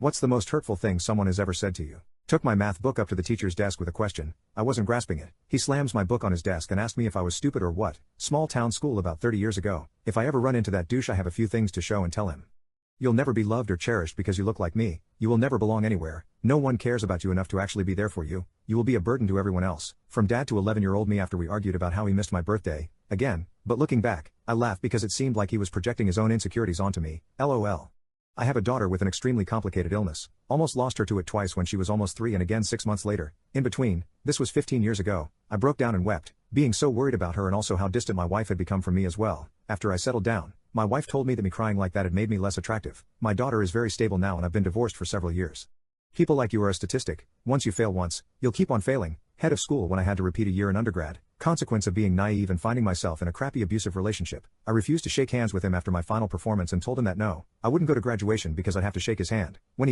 What's the most hurtful thing someone has ever said to you? Took my math book up to the teacher's desk with a question. I wasn't grasping it. He slams my book on his desk and asked me if I was stupid or what. Small town school about 30 years ago. If I ever run into that douche, I have a few things to show and tell him. You'll never be loved or cherished because you look like me. You will never belong anywhere. No one cares about you enough to actually be there for you. You will be a burden to everyone else. From dad to 11-year-old me after we argued about how he missed my birthday. Again. But looking back, I laugh because it seemed like he was projecting his own insecurities onto me. LOL. I have a daughter with an extremely complicated illness. Almost lost her to it twice when she was almost 3 and again 6 months later. In between, this was 15 years ago, I broke down and wept, being so worried about her and also how distant my wife had become from me as well. After I settled down, my wife told me that me crying like that had made me less attractive. My daughter is very stable now and I've been divorced for several years. People like you are a statistic. Once you fail once, you'll keep on failing. Head of school when I had to repeat a year in undergrad. Consequence of being naive and finding myself in a crappy abusive relationship. I refused to shake hands with him after my final performance and told him that no, I wouldn't go to graduation because I'd have to shake his hand. When he